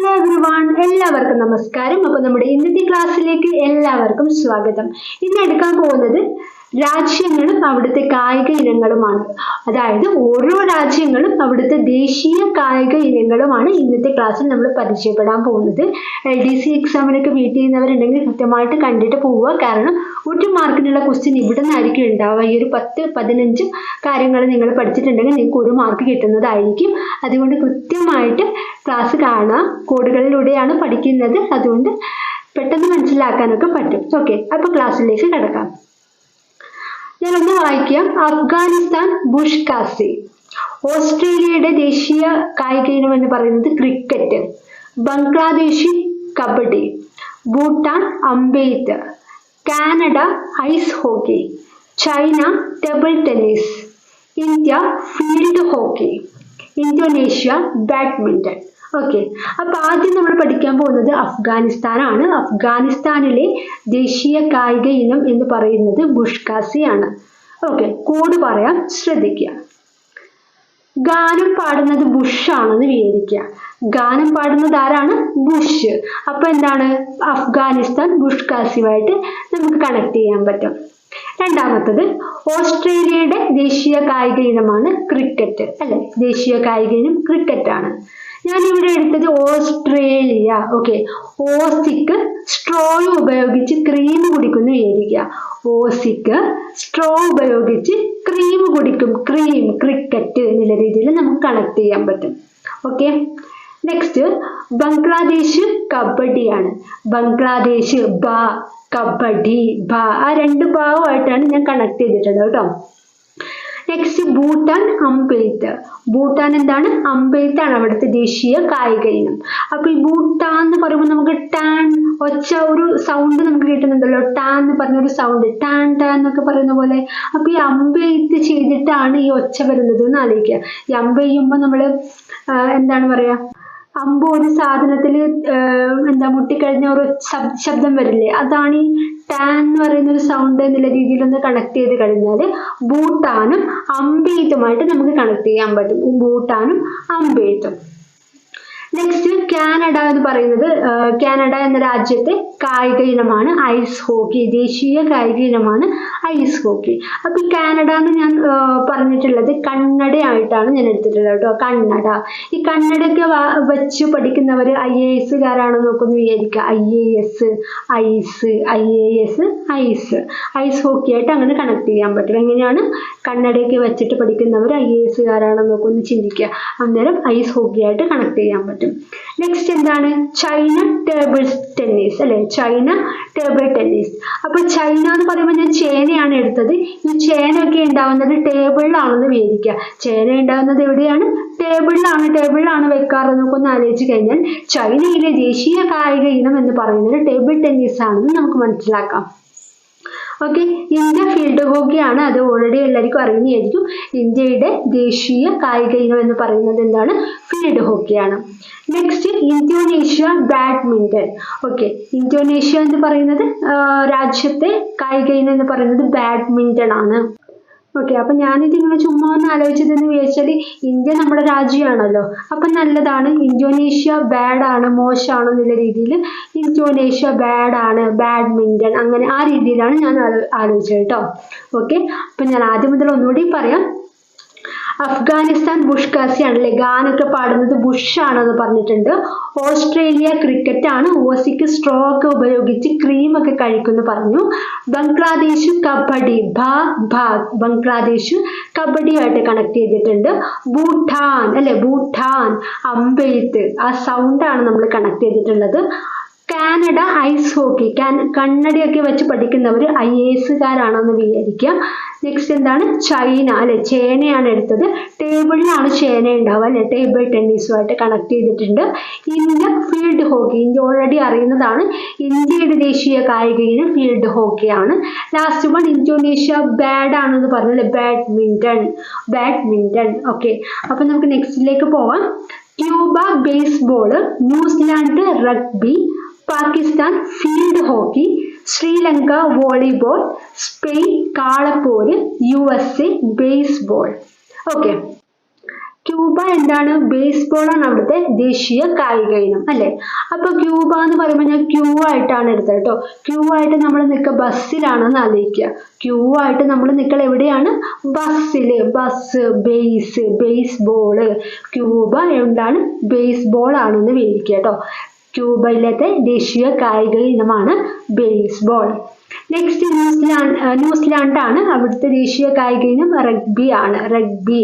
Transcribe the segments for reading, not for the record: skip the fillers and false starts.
Hello everyone, എല്ലാവർക്കും നമസ്കാരം. അപ്പോൾ നമ്മുടെ ഇന്നത്തെ ക്ലാസ്സിലേക്ക് എല്ലാവർക്കും സ്വാഗതം. ഇന്ന് എടുക്കാൻ പോകുന്നത് രാജ്യങ്ങളും അവിടുത്തെ കായിക ഇനങ്ങളുമാണ്. അതായത് ഓരോ രാജ്യങ്ങളും അവിടുത്തെ ദേശീയ കായിക ഇനങ്ങളുമാണ് ഇന്നത്തെ ക്ലാസ്സിൽ നമ്മൾ പരിചയപ്പെടാൻ പോകുന്നത്. LDC എക്സാമിനൊക്കെ വെയിറ്റ് ചെയ്യുന്നവരുണ്ടെങ്കിൽ കൃത്യമായിട്ട് കണ്ടിട്ട് പോവുക. കാരണം ഒരു മാർക്കിനുള്ള ക്വസ്റ്റ്യൻ ഇവിടെ നിന്നായിരിക്കും ഉണ്ടാവുക. ഈ ഒരു 10-15 കാര്യങ്ങൾ നിങ്ങൾ പഠിച്ചിട്ടുണ്ടെങ്കിൽ നിങ്ങൾക്ക് 1 മാർക്ക് കിട്ടുന്നതായിരിക്കും. അതുകൊണ്ട് കൃത്യമായിട്ട് ക്ലാസ് കാണാം. കോഡുകളിലൂടെയാണ് പഠിക്കുന്നത്, അതുകൊണ്ട് പെട്ടെന്ന് മനസ്സിലാക്കാനൊക്കെ പറ്റും. ഓക്കെ, അപ്പൊ ക്ലാസ്സിലേക്ക് കിടക്കാം. ഞാനൊന്ന് വായിക്കാം. അഫ്ഗാനിസ്ഥാൻ ബുഷ്കാസി. ഓസ്ട്രേലിയയുടെ ദേശീയ കായിക ഇനം എന്ന് പറയുന്നത് ക്രിക്കറ്റ്. ബംഗ്ലാദേശി കബഡി. ഭൂട്ടാൻ അമ്പെയ്ത്ത്. Canada ice hockey. China table tennis. India field hockey. Indonesia badminton. Okay, അപ്പൊ ആദ്യം നമ്മൾ പഠിക്കാൻ പോകുന്നത് അഫ്ഗാനിസ്ഥാനാണ്. അഫ്ഗാനിസ്ഥാനിലെ ദേശീയ കായിക ഇനം എന്ന് പറയുന്നത് ബുഷ്കാസി ആണ്. ഓക്കെ, കോഡ് പറയാം, ശ്രദ്ധിക്കുക. ഗാനം പാടുന്നത് ബുഷ് ആണെന്ന് വിചാരിക്കുക. ഗാനം പാടുന്നത് ആരാണ്? ബുഷ്. അപ്പൊ എന്താണ്? അഫ്ഗാനിസ്ഥാൻ ബുഷ്കാസിയുമായിട്ട് നമുക്ക് കണക്ട് ചെയ്യാൻ പറ്റും. രണ്ടാമത്തത് ഓസ്ട്രേലിയയുടെ ദേശീയ കായിക ഇനമാണ് ക്രിക്കറ്റ്, അല്ലെ? ദേശീയ കായിക ഇനം ക്രിക്കറ്റ് ആണ്. ഞാൻ ഇവിടെ എടുത്തത് ഓസ്ട്രേലിയ. ഓക്കെ, ഓസിക്ക് സ്ട്രോ ഉപയോഗിച്ച് ക്രീം കുടിക്കുന്നു വിചാരിക്കുക. ഓസിക്ക് സ്ട്രോ ഉപയോഗിച്ച് ക്രീം കുടിക്കും. ക്രീം, ക്രിക്കറ്റ് എന്നുള്ള രീതിയിൽ നമുക്ക് കണക്ട് ചെയ്യാൻ പറ്റും. ഓക്കെ, നെക്സ്റ്റ് ബംഗ്ലാദേശ് കബഡിയാണ്. ബംഗ്ലാദേശ് ബ, കബഡി ബ, ആ 2 ഭാവമായിട്ടാണ് ഞാൻ കണക്ട് ചെയ്തിട്ടുള്ളത് കേട്ടോ. നെക്സ്റ്റ് ഭൂട്ടാൻ അമ്പെയ്ത്ത്. ഭൂട്ടാൻ എന്താണ്? അമ്പെയ്ത്താണ് അവിടുത്തെ ദേശീയ കായിക ഇനം. അപ്പൊ ഈ ഭൂട്ടാൻ എന്ന് പറയുമ്പോൾ നമുക്ക് ടാൻ ഒച്ച ഒരു സൗണ്ട് നമുക്ക് കിട്ടുന്നുണ്ടല്ലോ. ടാൻ എന്ന് പറഞ്ഞൊരു സൗണ്ട്, ടാൻ ടാൻ എന്നൊക്കെ പറയുന്ന പോലെ. അപ്പൊ ഈ അമ്പെയ്ത്ത് ചെയ്തിട്ടാണ് ഈ ഒച്ച വരുന്നത് എന്ന് ആലോചിക്കുക. ഈ അമ്പെയ്യുമ്പോൾ നമ്മള് എന്താണ് പറയാ, അമ്പ് ഒരു സാധനത്തിൽ മുട്ടിക്കഴിഞ്ഞ ഒരു ശബ്ദം വരില്ലേ, അതാണ് ഈ ടാൻ എന്ന് പറയുന്ന ഒരു സൗണ്ട് എന്നുള്ള രീതിയിൽ ഒന്ന് കണക്ട് ചെയ്ത് കഴിഞ്ഞാൽ ഭൂട്ടാനും അമ്പെയ്ത്തുമായിട്ട് നമുക്ക് കണക്ട് ചെയ്യാൻ പറ്റും. ഭൂട്ടാനും അമ്പെയ്ത്തും. നെക്സ്റ്റ് കാനഡ എന്ന് പറയുന്നത്, കാനഡ എന്ന രാജ്യത്തെ കായിക ഇനമാണ് ഐസ് ഹോക്കി. ദേശീയ കായിക ഇനമാണ് ഐസ് ഹോക്കി. അപ്പൊ ഈ കാനഡ എന്ന് ഞാൻ പറഞ്ഞിട്ടുള്ളത് കന്നഡയായിട്ടാണ് ഞാൻ എടുത്തിട്ടുള്ളത് കേട്ടോ. കന്നഡ. ഈ കന്നഡയൊക്കെ വെച്ച് പഠിക്കുന്നവർ IAS നോക്കുന്നു വിചാരിക്കുക. IAS, ice, IAS, ice. Ice hockey ആയിട്ട് അങ്ങനെ കണക്ട് ചെയ്യാൻ പറ്റും. എങ്ങനെയാണ്? കന്നഡയൊക്കെ വെച്ചിട്ട് പഠിക്കുന്നവർ IAS നോക്കുന്നു ചിന്തിക്കുക. അന്നേരം ഐസ് ഹോക്കി ആയിട്ട് കണക്ട് ചെയ്യാൻ പറ്റും. നെക്സ്റ്റ് എന്താണ്? ചൈന ടേബിൾ ടെന്നീസ്, അല്ലെ? China table tennis. അപ്പൊ ചൈന എന്ന് പറയുമ്പോൾ ഞാൻ ചേനയാണ് എടുത്തത്. ഈ ചേനയൊക്കെ ഉണ്ടാവുന്നത് ടേബിളിലാണെന്ന് വിചാരിക്കുക. ചേന ഉണ്ടാവുന്നത് എവിടെയാണ്? ടേബിളിലാണ്. ടേബിളിലാണ് വെക്കാറ്. നമുക്കൊന്ന് ആലോചിച്ച് കഴിഞ്ഞാൽ ചൈനയിലെ ദേശീയ കായിക ഇനം എന്ന് പറയുന്നത് ടേബിൾ ടെന്നീസ് ആണെന്ന് നമുക്ക് മനസ്സിലാക്കാം. ഓക്കെ, ഇന്ത്യ ഫീൽഡ് ഹോക്കിയാണ്. അത് ഓൾറെഡി എല്ലാവർക്കും അറിയുന്നതായിരിക്കും. ഇന്ത്യയുടെ ദേശീയ കായിക ഇനം എന്ന് പറയുന്നത് എന്താണ്? ഫീൽഡ് ഹോക്കിയാണ്. Next Indonesia badminton. Okay, Indonesia എന്ന് പറയുന്നത് രാജ്യത്തെ കായിക ഇനം എന്ന് പറയുന്നത് ബാഡ്മിന്റൺ ആണ്. ഓക്കെ, അപ്പൊ ഞാനിത് ഇങ്ങനെ ചുമ്മാ ഒന്ന് ആലോചിച്ചതെന്ന് വിചാരിച്ചാൽ ഇന്ത്യ നമ്മുടെ രാജ്യമാണല്ലോ. അപ്പൊ നല്ലതാണ്. ഇന്തോനേഷ്യ ബാഡാണ്, മോശമാണ് എന്നുള്ള രീതിയിൽ ഇന്തോനേഷ്യ ബാഡാണ്, ബാഡ്മിന്റൺ, അങ്ങനെ ആ രീതിയിലാണ് ഞാൻ ആലോചിച്ചത് കേട്ടോ. ഓക്കെ, അപ്പൊ ഞാൻ ആദ്യം മുതൽ ഒന്നുകൂടി പറയാം. അഫ്ഗാനിസ്ഥാൻ ബുഷ്കാസി ആണല്ലേ. ഗാനൊക്കെ പാടുന്നത് ബുഷ് ആണെന്ന് പറഞ്ഞിട്ടുണ്ട്. ഓസ്ട്രേലിയ ക്രിക്കറ്റ് ആണ്. ഓസിക്ക് സ്ട്രോ ഒക്കെ ഉപയോഗിച്ച് ക്രീം ഒക്കെ കഴിക്കുന്നു പറഞ്ഞു. ബംഗ്ലാദേശ് കബഡി, ബംഗ്ലാദേശ് കബഡിയായിട്ട് കണക്ട് ചെയ്തിട്ടുണ്ട്. ഭൂട്ടാൻ, അല്ലെ? ഭൂട്ടാൻ അമ്പെയ്ത്ത്, ആ സൗണ്ടാണ് നമ്മൾ കണക്ട് ചെയ്തിട്ടുള്ളത്. Canada ice hockey. കന്നഡയൊക്കെ വെച്ച് പഠിക്കുന്നവർ IAS വിചാരിക്കാം. നെക്സ്റ്റ് എന്താണ്? ചൈന, അല്ലെ? ചേനയാണ് എടുത്തത്. ടേബിളിലാണ് ചേന ഉണ്ടാവുക, അല്ലെ? ടേബിൾ ടെന്നീസുമായിട്ട് കണക്ട് ചെയ്തിട്ടുണ്ട്. India field hockey. India already അറിയുന്നതാണ്. ഇന്ത്യയുടെ ദേശീയ കായിക ഇനം ഫീൽഡ് ഹോക്കിയാണ്. ലാസ്റ്റ് വൺ ഇന്തോനേഷ്യ ബാഡാണെന്ന് പറഞ്ഞല്ലേ, ബാഡ്മിന്റൺ. ഓക്കെ, അപ്പൊ നമുക്ക് നെക്സ്റ്റിലേക്ക് പോവാം. Cuba baseball, New Zealand rugby, Pakistan field hockey, Sri Lanka volleyball, Spain കാളപ്പോര്, USA ബേസ്ബോൾ. ഓക്കെ, ക്യൂബ എന്താണ്? ബേസ്ബോൾ ആണ് അവിടുത്തെ ദേശീയ കായിക ഇനം അല്ലെ. അപ്പൊ ക്യൂബ എന്ന് പറയുമ്പോൾ ഞാൻ ക്യൂ ആയിട്ടാണ് എടുത്തത് കേട്ടോ. ക്യൂ ആയിട്ട് നമ്മൾ നിൽക്കുക ബസ്സിലാണെന്ന് ആലോചിക്കുക. ക്യൂ ആയിട്ട് നമ്മൾ നിൽക്കൽ എവിടെയാണ്? ബസ്സില്. Bus, base, ബേസ്ബോള്. ക്യൂബ എന്താണ്? ബേസ്ബോൾ ആണെന്ന് വിചാരിക്കുക കേട്ടോ. ക്യൂബയിലത്തെ ദേശീയ കായിക ഇനമാണ് ബേസ്ബോൾ. നെക്സ്റ്റ് ന്യൂസിലാൻഡ് ആണ്. അവിടുത്തെ ദേശീയ കായിക ഇനം റഗ്ബി ആണ്. റഗ്ബി.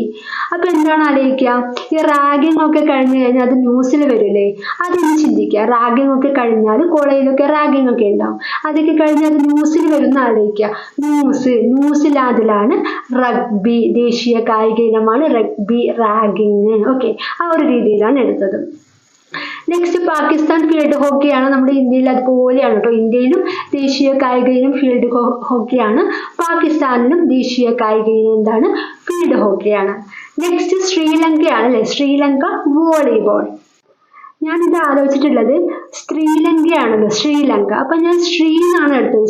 അപ്പൊ എന്താണ് ആലോചിക്കുക? ഈ റാഗിംഗ് ഒക്കെ കഴിഞ്ഞു കഴിഞ്ഞാൽ അത് ന്യൂസിൽ വരില്ലേ? അതൊന്ന് ചിന്തിക്കുക. റാഗിംഗ് ഒക്കെ കഴിഞ്ഞാൽ കോളേജിലൊക്കെ റാഗിംഗ് ഒക്കെ ഉണ്ടാവും. അതൊക്കെ കഴിഞ്ഞാൽ അത് ന്യൂസിൽ വരുന്ന ആലോചിക്കുക. ന്യൂസിലാൻഡിലാണ് റഗ്ബി. ദേശീയ കായിക ഇനമാണ് റഗ്ബി. റാഗിങ്. ഓക്കെ, ആ ഒരു രീതിയിലാണ് എടുത്തത്. നെക്സ്റ്റ് പാകിസ്ഥാൻ ഫീൽഡ് ഹോക്കിയാണ്. നമ്മുടെ ഇന്ത്യയിൽ അതുപോലെയാണ് കേട്ടോ. ഇന്ത്യയിലും ദേശീയ കായിക ഇനം ഫീൽഡ് ഹോക്കിയാണ്. പാകിസ്ഥാനിലും ദേശീയ കായിക ഇനം എന്താണ്? ഫീൽഡ് ഹോക്കിയാണ്. നെക്സ്റ്റ് ശ്രീലങ്കയാണ് അല്ലെ. ശ്രീലങ്ക വോളിബോൾ. ഞാനിത് ആലോചിച്ചിട്ടുള്ളത് ശ്രീലങ്കയാണല്ലോ. ശ്രീലങ്ക. അപ്പൊ ഞാൻ ശ്രീ എന്നാണ് എടുത്തത്.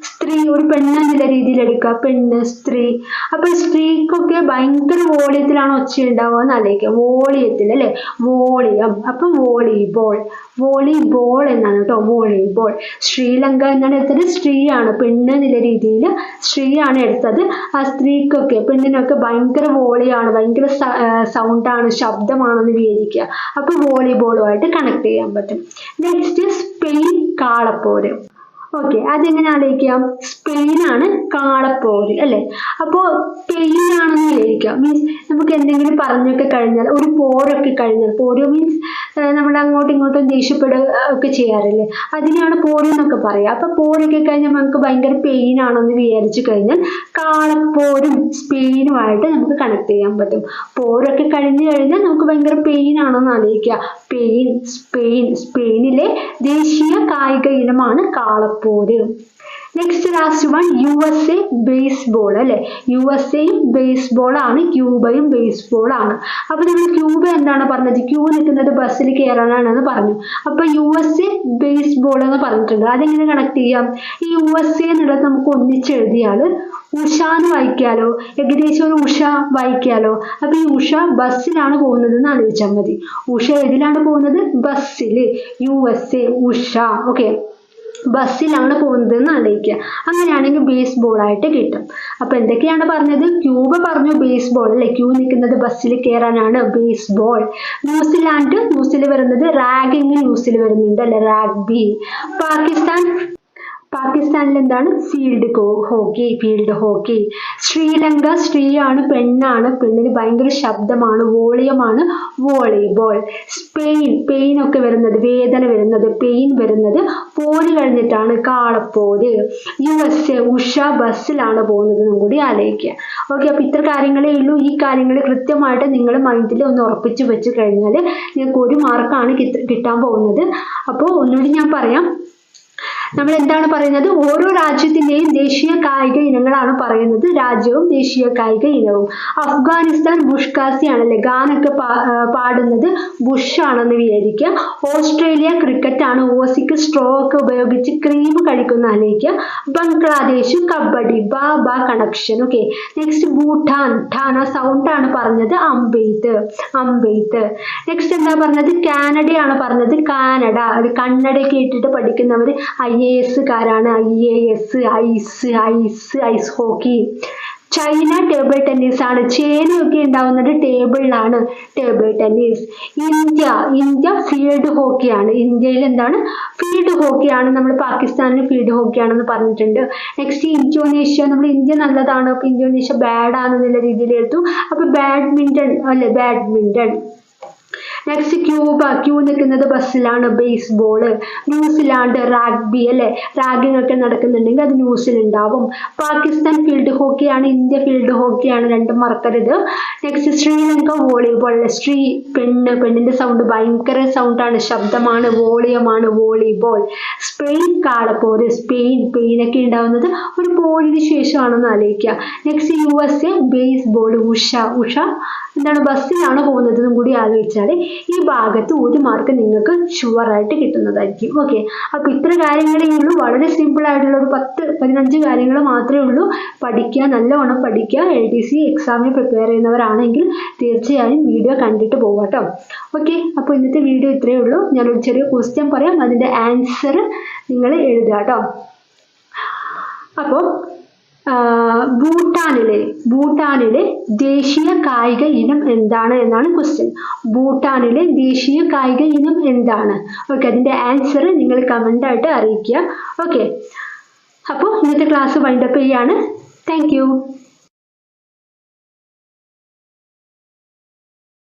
സ്ത്രീ, ഒരു പെണ്ണെന്നുള്ള രീതിയിൽ എടുക്കുക. പെണ്ണ്, സ്ത്രീ. അപ്പൊ സ്ത്രീക്കൊക്കെ ഭയങ്കര വോളിയത്തിലാണ് ഒച്ച ഉണ്ടാവുക എന്ന് ആലോചിക്കുക. വോളിയത്തിൽ അല്ലെ. വോളിയം. അപ്പൊ വോളിബോൾ. വോളിബോൾ എന്നാണ് കേട്ടോ. വോളിബോൾ. ശ്രീലങ്ക എന്നാണ് എടുത്തത്. സ്ത്രീയാണ്. പെണ്ണ് എന്നുള്ള രീതിയിൽ സ്ത്രീയാണ് എടുത്തത്. ആ സ്ത്രീക്കൊക്കെ, പെണ്ണിനൊക്കെ ഭയങ്കര വോളിയാണ്, ഭയങ്കര സൗണ്ടാണ്, ശബ്ദമാണെന്ന് വിചാരിക്കുക. അപ്പൊ വോളിബോളുമായിട്ട് കണക്ട് ചെയ്യാൻ പറ്റും. Next Spain കാളപ്പോര്. ഓക്കെ, അതെങ്ങനെ ആലോചിക്കാം? സ്പെയിനാണ് കാളപ്പോര് അല്ലെ. അപ്പോ സ്പെയിൻ ആണെന്ന് വിചാരിക്കാം. മീൻസ് നമുക്ക് എന്തെങ്കിലും പറഞ്ഞൊക്കെ കഴിഞ്ഞാൽ, ഒരു പോരൊക്കെ കഴിഞ്ഞാൽ, പോര് മീൻസ് നമ്മൾ അങ്ങോട്ടും ഇങ്ങോട്ടും ദേഷ്യപ്പെടുക ഒക്കെ ചെയ്യാറില്ലേ, അതിനാണ് പോര് എന്നൊക്കെ പറയുക. അപ്പൊ പോരൊക്കെ കഴിഞ്ഞാൽ നമുക്ക് ഭയങ്കര പെയിൻ ആണെന്ന് വിചാരിച്ചു കഴിഞ്ഞാൽ കാളപ്പോരും സ്പെയിനുമായിട്ട് നമുക്ക് കണക്ട് ചെയ്യാൻ പറ്റും. പോരൊക്കെ കഴിഞ്ഞു കഴിഞ്ഞാൽ നമുക്ക് ഭയങ്കര പെയിൻ ആണെന്ന് ആലോചിക്കുക. സ്പെയിനിലെ ദേശീയ കായിക ഇനമാണ് കാളപ്പോര്. Next last one USA baseball അല്ലെ. USAയും ബേസ്ബോൾ ആണ്. ക്യൂബയും ബേസ്ബോൾ ആണ്. അപ്പൊ നമ്മൾ ക്യൂബ എന്താണ് പറഞ്ഞത്? ക്യൂ നിൽക്കുന്നത് ബസ്സിൽ കയറാനാണെന്ന് പറഞ്ഞു. അപ്പൊ USA ബേസ്ബോൾ എന്ന് പറഞ്ഞിട്ടുണ്ട്. അതെങ്ങനെ കണക്ട് ചെയ്യാം? ഈ USA എന്നുള്ളത് നമുക്ക് ഒന്നിച്ചെഴുതിയാൽ ഉഷ എന്ന് വായിക്കാലോ. ഏകദേശം ഒരു ഉഷ വായിക്കാലോ. അപ്പൊ ഈ ഉഷ ബസ്സിലാണ് പോകുന്നത് എന്ന് ആലോചിച്ചാൽ മതി. ഉഷ ഏതിലാണ് പോകുന്നത്? ബസ്സില്. USA ഉഷ. ഓക്കെ, ബസ്സിലാണ് പോകുന്നത് എന്ന് ആലോചിക്കുക. അങ്ങനെയാണെങ്കിൽ ബേസ്ബോൾ ആയിട്ട് കിട്ടും. അപ്പൊ എന്തൊക്കെയാണ് പറഞ്ഞത്? ക്യൂബ പറഞ്ഞു ബേസ്ബോൾ അല്ലെ. ക്യൂ നിൽക്കുന്നത് ബസ്സിൽ കയറാനാണ്. ബേസ്ബോൾ. ന്യൂസിൽ വരുന്നത് റാഗിങ്. ന്യൂസിൽ വരുന്നുണ്ട് അല്ലെ. റാഗ്ബി. പാകിസ്ഥാനിൽ എന്താണ്? Field hockey. ശ്രീലങ്ക സ്ത്രീയാണ്, പെണ്ണാണ്. പെണ്ണിന് ഭയങ്കര ശബ്ദമാണ്, വോളിയമാണ്. വോളിബോൾ. പെയിൻ ഒക്കെ വരുന്നത്, വേദന വരുന്നത്, പെയിൻ വരുന്നത് പോര് കഴിഞ്ഞിട്ടാണ്. കാളപ്പോര്. USA ഉഷ ബസ്സിലാണ് പോകുന്നതെന്നും കൂടി ആലോചിക്കുക. ഓക്കെ, അപ്പൊ ഇത്ര കാര്യങ്ങളേ ഉള്ളൂ. ഈ കാര്യങ്ങൾ കൃത്യമായിട്ട് നിങ്ങൾ മൈൻഡിൽ ഒന്ന് ഉറപ്പിച്ചു വെച്ച് കഴിഞ്ഞാൽ നിങ്ങൾക്ക് 1 മാർക്കാണ് കിട്ടാൻ പോകുന്നത്. അപ്പോൾ ഒന്നുകൂടി ഞാൻ പറയാം. നമ്മൾ എന്താണ് പറയുന്നത്? ഓരോ രാജ്യത്തിന്റെയും ദേശീയ കായിക ഇനങ്ങളാണ് പറയുന്നത്. രാജ്യവും ദേശീയ കായിക ഇനവും. അഫ്ഗാനിസ്ഥാൻ ബുഷ്കാസി ആണല്ലേ. ഗാനൊക്കെ പാടുന്നത് ബുഷ് ആണെന്ന് വിചാരിക്കുക. ഓസ്ട്രേലിയ ക്രിക്കറ്റ് ആണ്. ഓസിക്ക് സ്ട്രോ ഒക്കെ ഉപയോഗിച്ച് ക്രീം കഴിക്കുന്ന ആലോചിക്കുക. ബംഗ്ലാദേശ് കബഡി. ബാ കണക്ഷൻ. Okay, next Bhutan. ഠാന സൗണ്ട് ആണ് പറഞ്ഞത്. അമ്പെയ്ത്ത്. നെക്സ്റ്റ് എന്താ പറഞ്ഞത്? കാനഡയാണ് പറഞ്ഞത്. കാനഡ. അത് കന്നഡയൊക്കെ ഇട്ടിട്ട് പഠിക്കുന്നവർ IAS കാരാണ്. Ice hockey. China table tennis ആണ്. ചേനയൊക്കെ ഉണ്ടാവുന്നത് ടേബിളിലാണ്. Table tennis. ഇന്ത്യ ഫീൽഡ് ഹോക്കിയാണ്. ഇന്ത്യയിൽ എന്താണ്? ഫീൽഡ് ഹോക്കിയാണ്. നമ്മൾ പാകിസ്ഥാനിൽ ഫീൽഡ് ഹോക്കിയാണെന്ന് പറഞ്ഞിട്ടുണ്ട്. Next Indonesia. നമ്മൾ ഇന്ത്യ നല്ലതാണ്, അപ്പൊ ഇന്തോനേഷ്യ ബാഡ് ആണെന്നുള്ള രീതിയിൽ എടുത്തു. അപ്പൊ ബാഡ്മിന്റൺ അല്ലെ. ബാഡ്മിന്റൺ. നെക്സ്റ്റ് ക്യൂ നിൽക്കുന്നത് ബസ്സിലാണ്. ബേസ്ബോള്. ന്യൂസിലാൻഡ് റാഗ്ബി അല്ലെ. റാഗിംഗ് ഒക്കെ നടക്കുന്നുണ്ടെങ്കിൽ അത് ന്യൂസിലുണ്ടാവും. പാകിസ്ഥാൻ ഫീൽഡ് ഹോക്കിയാണ്. ഇന്ത്യ ഫീൽഡ് ഹോക്കിയാണ്. രണ്ടും മറക്കരുത്. Next Sri Lanka volleyball. പെണ്ണിന്റെ സൗണ്ട് ഭയങ്കര സൗണ്ടാണ്, ശബ്ദമാണ്, വോളിയമാണ്. വോളിബോൾ. സ്പെയിൻ കാളപ്പോര്. പെയിനൊക്കെ ഉണ്ടാവുന്നത് ഒരു പോരിന് ശേഷമാണെന്ന് ആലോചിക്കുക. Next USA baseball. ഉഷ എന്താണ് ബസ്സിലാണ് പോകുന്നതെന്നും കൂടി ആലോചിച്ചാൽ ഈ ഭാഗത്ത് 1 മാർക്ക് നിങ്ങൾക്ക് ഷുവറായിട്ട് കിട്ടുന്നതായിരിക്കും. ഓക്കെ, അപ്പോൾ ഇത്ര കാര്യങ്ങളേ ഉള്ളൂ. വളരെ സിമ്പിൾ ആയിട്ടുള്ള ഒരു 10-15 കാര്യങ്ങൾ മാത്രമേ ഉള്ളൂ. പഠിക്കുക, നല്ലവണ്ണം പഠിക്കുക. LDC എക്സാമിന് പ്രിപ്പയർ ചെയ്യുന്നവരാണെങ്കിൽ തീർച്ചയായും വീഡിയോ കണ്ടിട്ട് പോകാം കേട്ടോ. ഓക്കെ, അപ്പോൾ ഇന്നത്തെ വീഡിയോ ഇത്രയേ ഉള്ളൂ. ഞാനൊരു ചെറിയ ക്വസ്റ്റ്യൻ പറയാം, അതിൻ്റെ ആൻസർ നിങ്ങൾ എഴുതുക കേട്ടോ. അപ്പോൾ ഭൂട്ടാനിലെ ദേശീയ കായിക ഇനം എന്താണ് എന്നാണ് ക്വസ്റ്റ്യൻ. ഭൂട്ടാനിലെ ദേശീയ കായിക ഇനം എന്താണ്? ഓക്കെ, അതിൻ്റെ ആൻസർ നിങ്ങൾ കമൻ്റായിട്ട് അറിയിക്കുക. ഓക്കെ, അപ്പോൾ ഇന്നത്തെ ക്ലാസ് വൈൻഡപ്പ് ചെയ്യാണ്. Thank you.